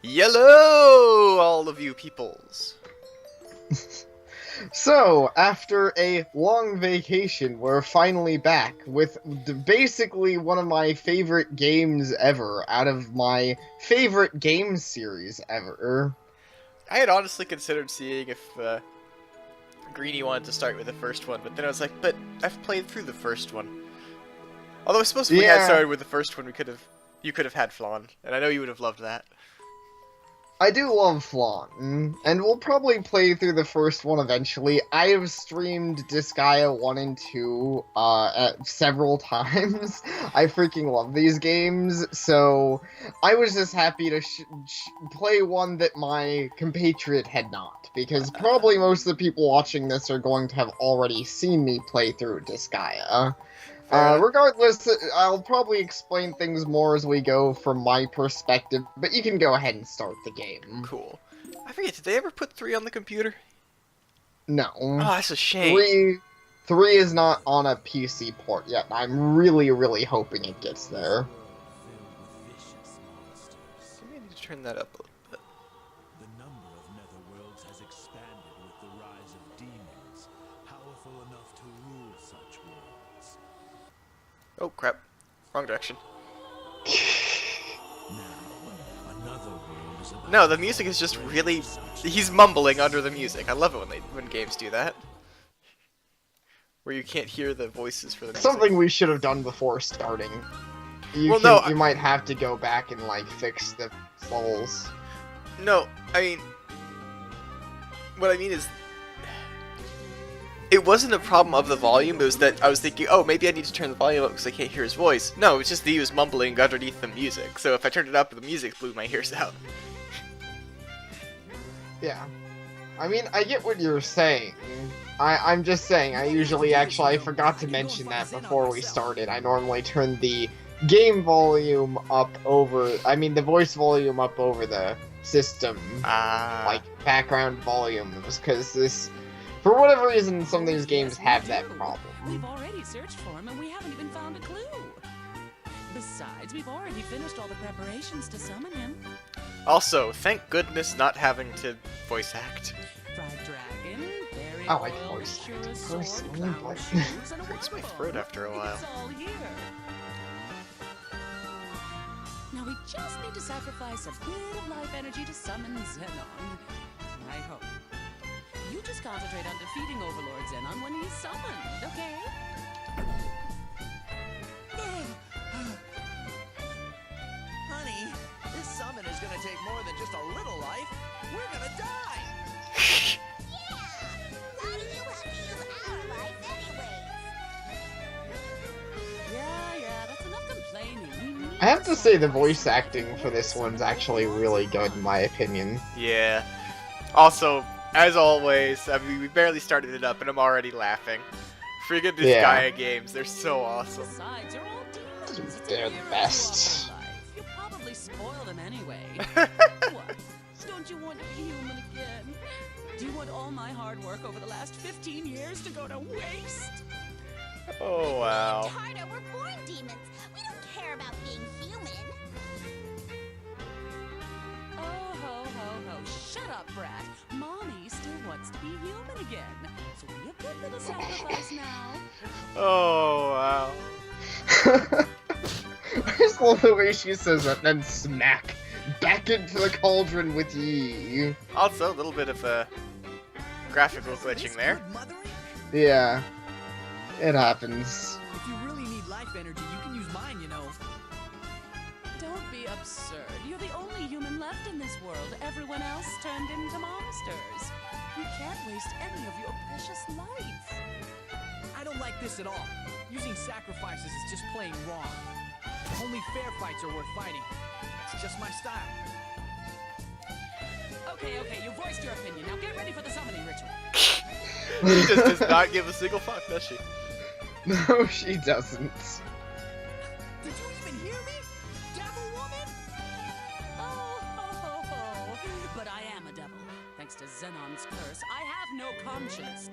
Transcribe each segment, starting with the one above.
Hello, all of you peoples. So, after a long vacation, we're finally back with basically one of my favorite games ever, out of my favorite game series ever. I had honestly considered seeing if Greeny wanted to start with the first one, but then I was like, but I've played through the first one. Although I suppose if we had Yeah, started with the first one, you could have had Flan, and I know you would have loved that. I do love Flan, and we'll probably play through the first one eventually. I have streamed Disgaea 1 and 2 several times. I freaking love these games, so I was just happy to play one that my compatriot had not, because probably most of the people watching this are going to have already seen me play through Disgaea. Fair enough. Regardless, I'll probably explain things more as we go from my perspective, but you can go ahead and start the game. Cool. I forget, did they ever put 3 on the computer? No. Oh, that's a shame. 3 is not on a PC port yet. I'm really, really hoping it gets there. Maybe I need to turn that up a little bit. The number of netherworlds has expanded with the rise of demons, powerful enough to rule such worlds. Oh, crap. Wrong direction. Now, another world is about No, the music is just really... He's mumbling under the music. I love it when games do that. Where you can't hear the voices for the music. Something we should have done before starting. You might have to go back and, like, fix the levels. No, I mean... What I mean is... It wasn't a problem of the volume, it was that I was thinking, oh, maybe I need to turn the volume up because I can't hear his voice. No, it's just that he was mumbling underneath the music, so if I turned it up, the music blew my ears out. Yeah. I mean, I get what you're saying. I'm just saying, I forgot to mention that before we started. I normally turn the game volume up over, the voice volume up over the system, like, background volumes, because for whatever reason, some of these games have that problem. We've already searched for him and we haven't even found a clue. Besides, we've already finished all the preparations to summon him. Also, thank goodness not having to voice act. Fried dragon, berry I like oil, voice sure acting sword, personally, flower but- shoes, and a Hurts my waffle. throat after a while. It's all here. Now we just need to sacrifice a bit of life energy to summon Zenon. I hope. You just concentrate on defeating Overlord Zenon when he's summoned, okay? Honey, this summon is gonna take more than just a little life. We're gonna die! Why do you have to use our life anyways? Yeah, that's enough complaining. We need I have to say the sacrifice voice some acting for this one's actually really good in my opinion. Yeah. Also, as always, I mean, we barely started it up and I'm already laughing. Friggin' Yeah. Disgaea games, they're so awesome. Besides, you're all demons. It's They're a the year best. of your life. You probably spoil them anyway. What? Don't you want to be human again? Do you want all my hard work over the last 15 years to go to waste? Oh, wow. Tarda, we're born demons. We don't care about being human. Oh, ho, ho, ho. Shut up, brat. Mommy still wants to be human again. So be a good little sacrifice now. Oh, wow. I just love the way she says that, and then smack. Back into the cauldron with ye. Also, a little bit of graphical glitching there. Good mothering? Yeah. It happens. If you really need life energy, you can use mine, you know. Don't be absurd. You're the only human left in this world. Everyone else turned into monsters. You can't waste any of your precious life. I don't like this at all. Using sacrifices is just plain wrong. Only fair fights are worth fighting. It's just my style. Okay, you voiced your opinion. Now get ready for the summoning ritual. She just does not give a single fuck, does she? No, she doesn't. Did you even hear me? Devil woman? Oh, ho, ho, ho. But I am a devil. Thanks to Zenon's curse, I have no conscience.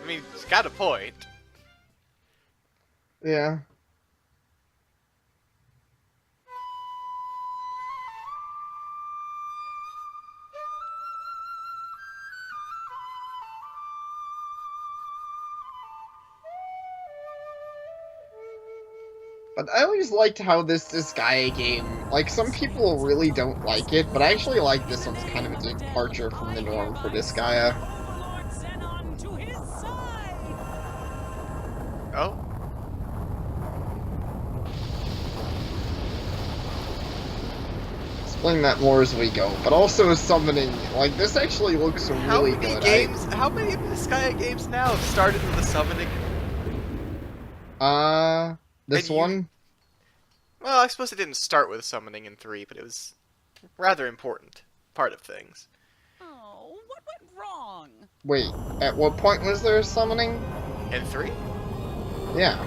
I mean, she's got a point. Yeah. But I always liked how this Disgaea game, like, some people really don't like it, but I actually like this one's kind of a departure from the norm for Disgaea. Overlord Xenon to his side! Oh? Explain that more as we go, but also summoning, like, this actually looks really good. How many of the Disgaea games now have started with a summoning? This And you- one? Well, I suppose it didn't start with summoning in 3, but it was rather important part of things. Oh, what went wrong? Wait, at what point was there a summoning? In 3? Yeah.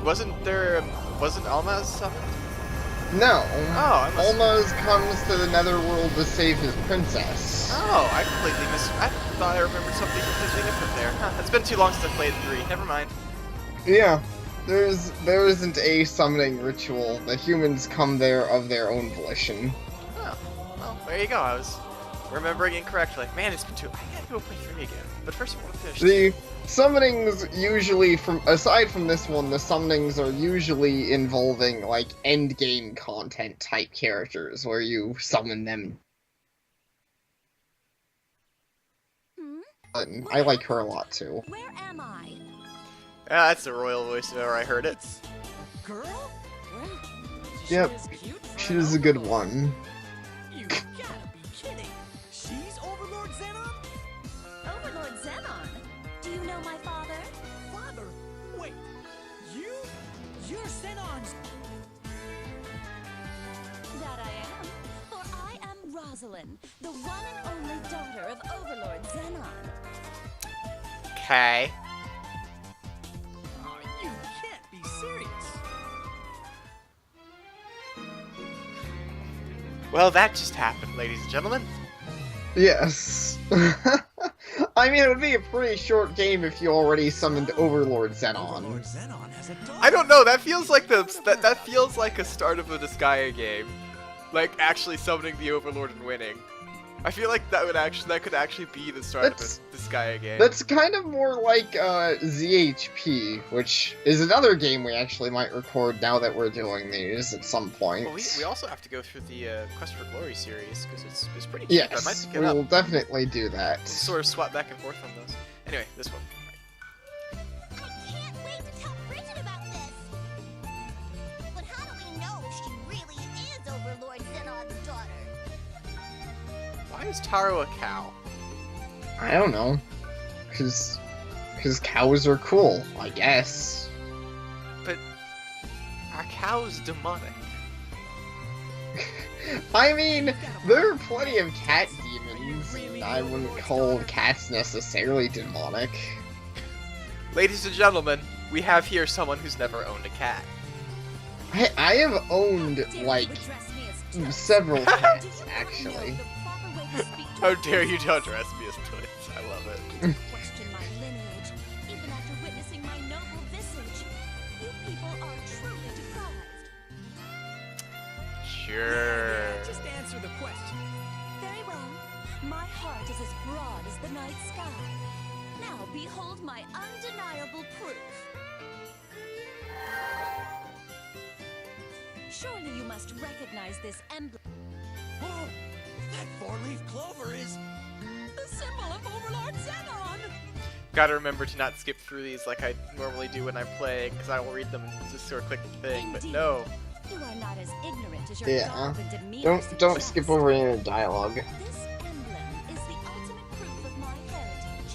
Wasn't Almaz summoned? No. Oh, I must... Almaz comes to the Netherworld to save his princess. Oh, I completely I thought I remembered something completely different there. Huh, it's been too long since I played 3. Never mind. Yeah. There isn't a summoning ritual. The humans come there of their own volition. Oh, well, there you go. I was remembering incorrectly. Man, it's been too... I gotta go play 3 again. But first I want to finish The summonings usually, aside from this one, the summonings are usually involving, like, endgame content type characters, where you summon them. And I like her a lot, too. Where am I? Ah, that's the royal voiceover. I heard it. Girl? Well, Yep. she is cute for She an was a good overlord. one. You gotta be kidding. She's Overlord Xenon? Overlord Xenon. Do you know my father? Father? Wait, you're Xenon's... That I am. For I am Rosalind, the one and only daughter of Overlord Xenon. Okay. Oh, you can't be serious. Well, that just happened, ladies and gentlemen. Yes. I mean, it would be a pretty short game if you already summoned Overlord Xenon. Overlord Xenon has a daughter. I don't know. That feels like that feels like a start of a Disgaea game, like actually summoning the Overlord and winning. I feel like that could actually be the start of a Disgaea game. That's kind of more like ZHP, which is another game we actually might record now that we're doing these at some point. Well, we also have to go through the Quest for Glory series because it's pretty cheap. I might Yes, pick it up. we'll definitely do that. We'll sort of swap back and forth on those. Anyway, this one. I can't wait to tell Bridget about this. But how do we know if she really is Overlord Xenon's daughter? Why is Taro a cow? I don't know. Because cows are cool, I guess. But are cows demonic? I mean, there are plenty of cat demons, and I wouldn't call cats necessarily demonic. Ladies and gentlemen, we have here someone who's never owned a cat. I have owned, Dare you like, address me as twins? several Do you cats, know actually. the proper way to speak to How a dare you princess? to address me as twins? I love it. You question my lineage, even after witnessing my noble visage. You people are truly deprived. Sure. Just answer the question. Very well. My heart is as broad as the night sky. Now behold my undeniable proof. Surely you must recognize this emblem. Oh, that four-leaf clover is... The symbol of Overlord Xenon! Gotta remember to not skip through these like I normally do when I'm playing, because I will read them and just sort of click the thing, but Indeed. no. You are not as ignorant as your Yeah. garb and demeanor Don't suggest. skip over any of the dialogue. This emblem is the ultimate proof of my heritage.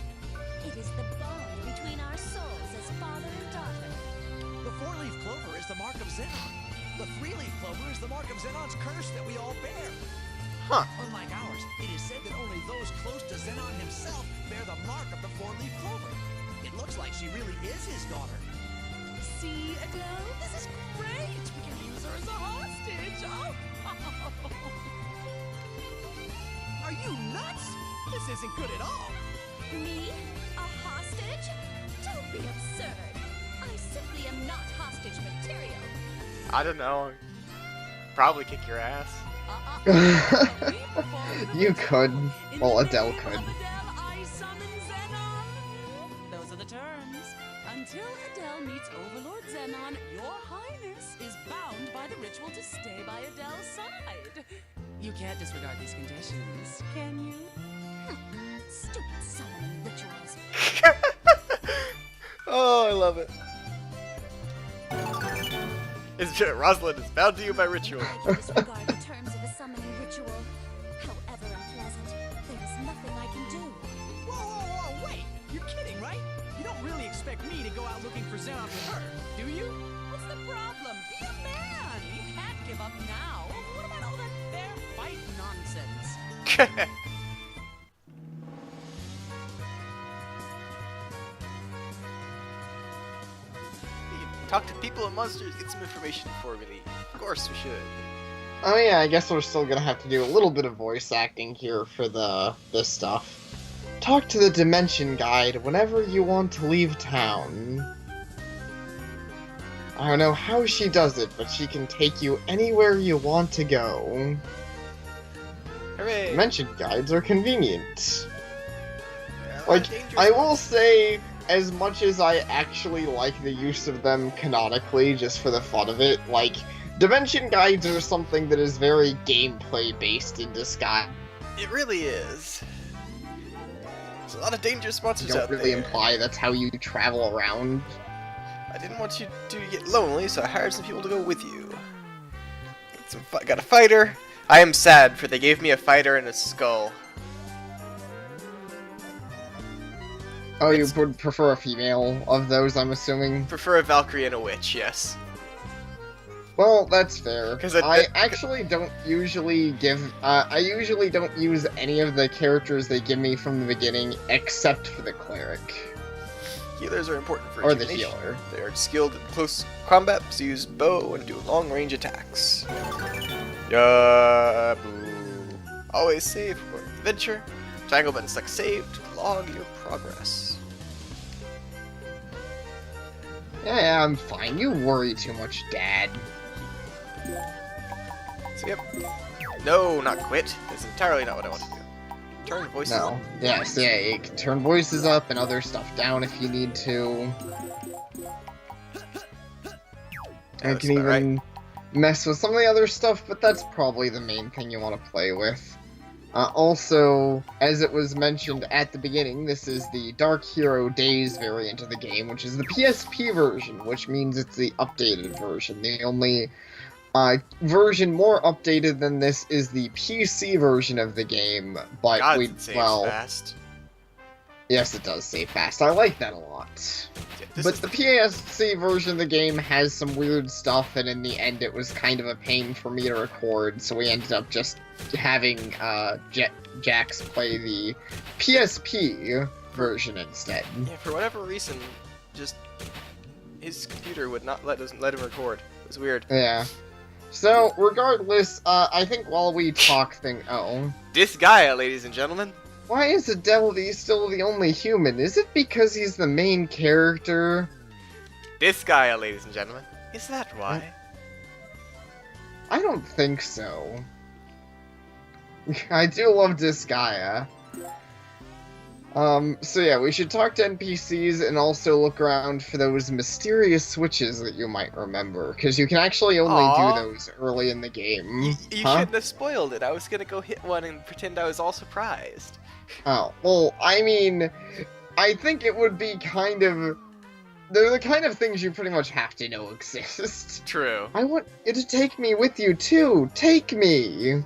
It is the bond between our souls as father and daughter. The four-leaf clover is the mark of Xenon. The three-leaf clover is the mark of Xenon's curse that we all bear. Huh. Unlike ours, it is said that only those close to Xenon himself bear the mark of the four-leaf clover. It looks like she really is his daughter. See, Adele? This is great! We can use her as a hostage! Oh! Are you nuts? This isn't good at all. Me? A hostage? Don't be absurd. I simply am not hostage material. I don't know. Probably kick your ass. You could. In Well, the Adele name could. of Adele, I summon Xenon. Those are the terms. Until Adele meets Overlord Xenon, your highness is bound by the ritual to stay by Adele's side. You can't disregard these conditions, can you? Stupid summoning rituals. Oh, I love it. Rosalind is bound to you by ritual. I can disregard the terms of the summoning ritual. However unpleasant, there is nothing I can do. Whoa, wait! You're kidding, right? You don't really expect me to go out looking for Xenon with her, do you? What's the problem? Be a man! You can't give up now. What about all that fair fight nonsense? Talk to people and monsters, get some information before we leave. Of course we should. Oh yeah, I guess we're still gonna have to do a little bit of voice acting here for this stuff. Talk to the Dimension Guide whenever you want to leave town. I don't know how she does it, but she can take you anywhere you want to go. Hooray! Dimension Guides are convenient. Yeah, Like, dangerous I will ones. say, as much as I actually like the use of them canonically, just for the fun of it, like, Dimension Guides are something that is very gameplay-based in Disgaea. It really is. There's a lot of dangerous monsters Don't out really there. imply that's how you travel around. I didn't want you to get lonely, so I hired some people to go with you. Got a fighter. I am sad, for they gave me a fighter and a skull. Oh, you would prefer a female of those, I'm assuming? Prefer a Valkyrie and a witch, yes. Well, that's fair. 'Cause I actually don't usually give, I usually don't use any of the characters they give me from the beginning, except for the cleric. Healers are important for Or the rejuvenation. healer. They are skilled in close combat, so use bow and do long-range attacks. Yeah, boo. Always save for adventure. Triangle button select save to log your progress. Yeah, I'm fine. You worry too much, Dad. So yep. No, not quit. That's entirely not what I want to do. Turn voices No. up. Yes, yeah, you can turn voices up and other stuff down if you need to. I That's can about right. even mess with some of the other stuff, but that's probably the main thing you want to play with. Also, as it was mentioned at the beginning, this is the Dark Hero Days variant of the game, which is the PSP version, which means it's the updated version. The only version more updated than this is the PC version of the game, but God, we, it saves well, fast. yes, it does save fast. I like that a lot. Yeah, this But is the PSC version of the game has some weird stuff, and in the end it was kind of a pain for me to record, so we ended up just having Jax play the PSP version instead. yeah, for whatever reason, just his computer would not let him record. It was weird. Yeah. So, regardless, I think while we talk Disgaea, ladies and gentlemen. why is Adele still the only human? Is it because he's the main character? Disgaea, ladies and gentlemen. Is that why? I don't think so. I do love Disgaea. So yeah, we should talk to NPCs and also look around for those mysterious switches that you might remember, because you can actually only Aw. do those early in the game. You Huh? shouldn't have spoiled it. I was gonna go hit one and pretend I was all surprised. Oh, well, I mean, I think it would be kind of... They're the kind of things you pretty much have to know exist. True. I want you to take me with you, too! Take me!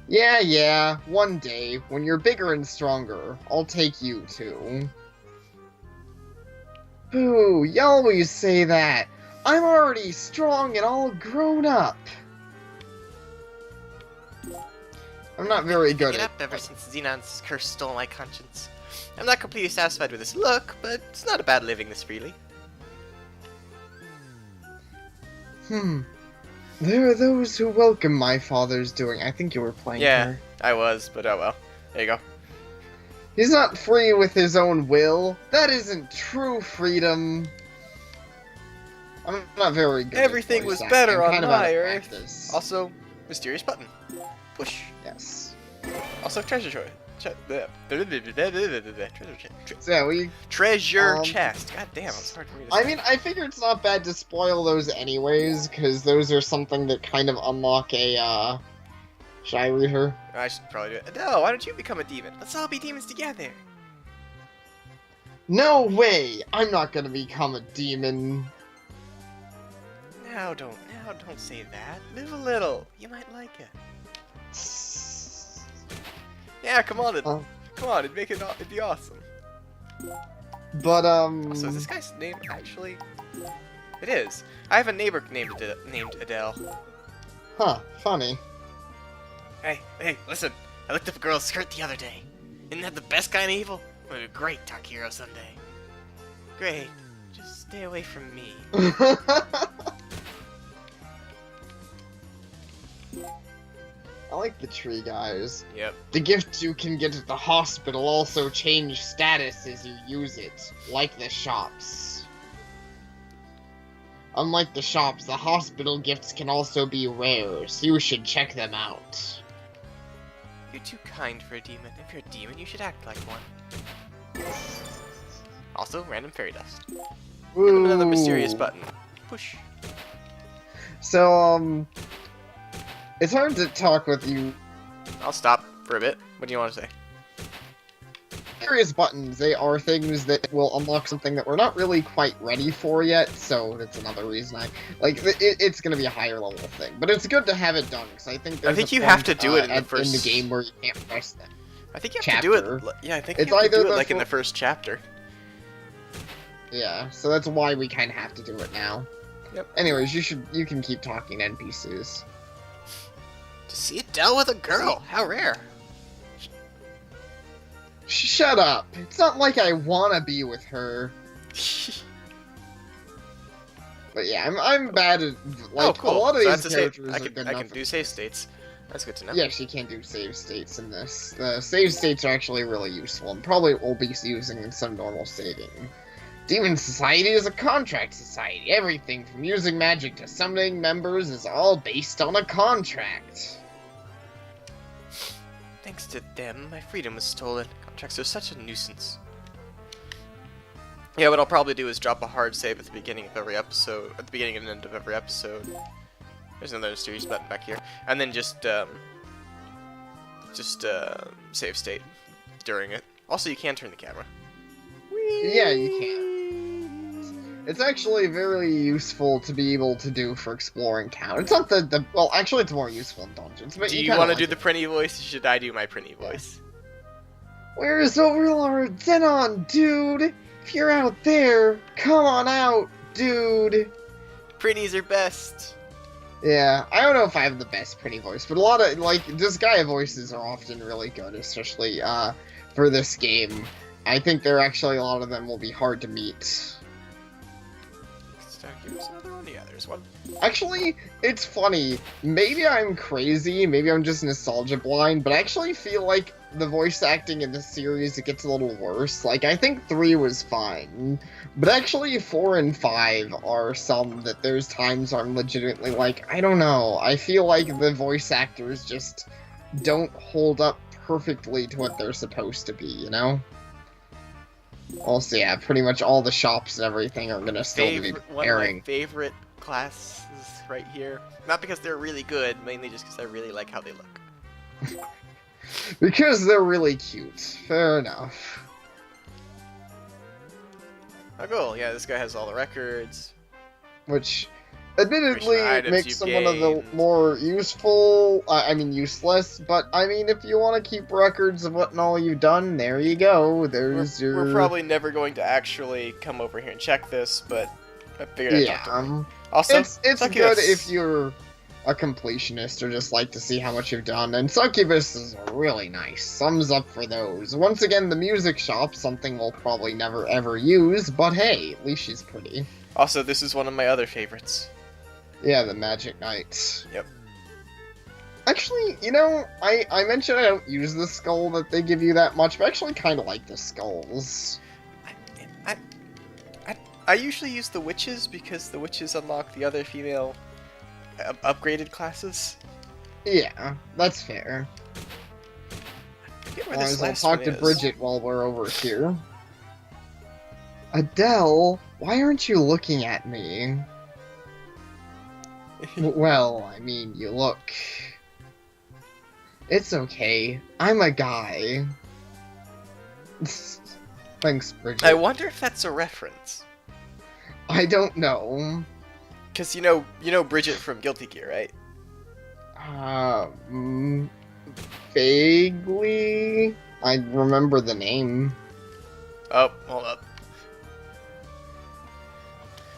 Yeah, one day, when you're bigger and stronger, I'll take you, too. Boo, you always say that! I'm already strong and all grown up! I'm not very good Get at up ever since Xenon's curse stole my conscience. I'm not completely satisfied with this look, but it's not a bad living this freely. There are those who welcome my father's doing. I think you were playing Yeah, her. I was, but oh well. There you go. He's not free with his own will. That isn't true freedom. I'm not very good. Everything at was voice better acting. on Kind of out my of Earth. practice. Also, mysterious button. Push. Yes. Also, treasure trove. So yeah, we. Treasure chest. God damn, it's hard for me to say. I mean, I figure it's not bad to spoil those anyways, because those are something that kind of unlock a. Should I read her? I should probably do it. Adele, why don't you become a demon? Let's all be demons together. No way! I'm not gonna become a demon. Now don't say that. Live a little. You might like it. Yeah, come on, come on, it'd be awesome. But So is this guy's name actually? It is. I have a neighbor named Adele. Huh? Funny. Hey, listen. I looked up a girl's skirt the other day. Isn't that the best kind of evil? We'll do great, Takiro, someday. Great. Just stay away from me. I like the tree guys. Yep. The gifts you can get at the hospital also change status as you use it, like the shops. Unlike the shops, the hospital gifts can also be rare, so you should check them out. You're too kind for a demon. If you're a demon, you should act like one. Also, random fairy dust. And another mysterious Ooh. button. Push. So, it's hard to talk with you. I'll stop for a bit. What do you want to say? Various buttons, they are things that will unlock something that we're not really quite ready for yet, so that's another reason it's gonna be a higher level thing. But it's good to have it done, because I think there's you have to do it in the in the game where you can't press them. I think you have to do Chapter. it. Yeah, I think It's you have to either do it the like in the first chapter. Yeah, so that's why we kind of have to do it now. Yep. Anyways, you can keep talking to NPCs. To see Adele with a girl, how rare. Shut up! It's not like I wanna be with her. But yeah, I'm bad at Oh, cool. a lot of So these that's a characters save. are good I enough can for do save states. That's good to know. Yeah, she can do save states in this. The save states are actually really useful, and probably will be using in some normal saving. Demon Society is a contract society. Everything from using magic to summoning members is all based on a contract. Thanks to them, my freedom was stolen. Contracts are such a nuisance. Yeah, what I'll probably do is drop a hard save at the beginning of every episode, at the beginning and end of every episode. There's another series button back here, and then just save state during it. Also, you can turn the camera. Yeah, you can. It's actually very useful to be able to do for exploring town. It's not well, actually, it's more useful in dungeons. But Do you want to do the Prinny voice? Or should I do my Prinny voice? Where is Overlord Zenon, dude? If you're out there, come on out, dude. Prinnies are best. Yeah, I don't know if I have the best Prinny voice, but a lot of, like, Disgaea voices are often really good, especially, for this game. I think there actually a lot of them will be hard to meet. Give us another one. Yeah, there's one. Actually, it's funny. Maybe I'm crazy, maybe I'm just nostalgia blind, but I actually feel like the voice acting in this series, it gets a little worse. Like, I think 3 was fine, but actually 4 and 5 are some that there's times I'm legitimately like, I don't know, I feel like the voice actors just don't hold up perfectly to what they're supposed to be, you know? Also, yeah, pretty much all the shops and everything are gonna still be One of airing. my favorite classes right here. Not because they're really good, mainly just because I really like how they look. Because they're really cute. Fair enough. Oh, cool. Yeah, this guy has all the records. Which, admittedly, items makes you've them one of the gained. more useful, I mean useless, but I mean if you want to keep records of what and all you've done, there you go, there's your... We're probably never going to actually come over here and check this, but I figured I'd talk to him. Also, it's Succubus. good if you're a completionist or just like to see how much you've done, and Succubus is really nice. Thumbs up for those. Once again, the music shop, something we'll probably never ever use, but hey, at least she's pretty. Also, this is one of my other favorites. Yeah, the Magic Knights. Yep. Actually, you know, I mentioned I don't use the skull that they give you that much, but I actually kind of like the skulls. I usually use the witches because the witches unlock the other female upgraded classes. Yeah, that's fair. forget where Might this as well last talk one to is. Bridget while we're over here. Adele, why aren't you looking at me? Well, I mean, you look. It's okay. I'm a guy. Thanks, Bridget. I wonder if that's a reference. I don't know. Cause you know Bridget from Guilty Gear, right? Vaguely. I remember the name. Oh, hold up.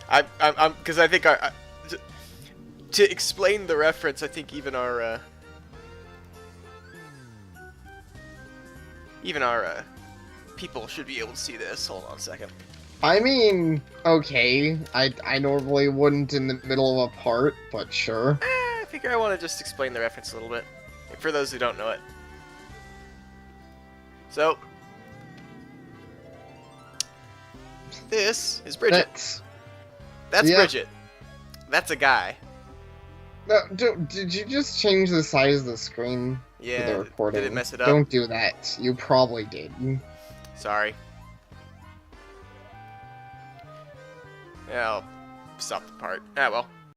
I'm because I think to explain the reference, I think even our people should be able to see this. Hold on a second. I mean, okay. I normally wouldn't in the middle of a part, but sure. I figure I want to just explain the reference a little bit for those who don't know it. So, this is Bridget. That's yeah. Bridget. That's a guy. No, did you just change the size of the screen for Yeah. the recording? Did it mess it up? Don't do that. You probably did. Sorry. Yeah, I'll stop the part. Ah, well.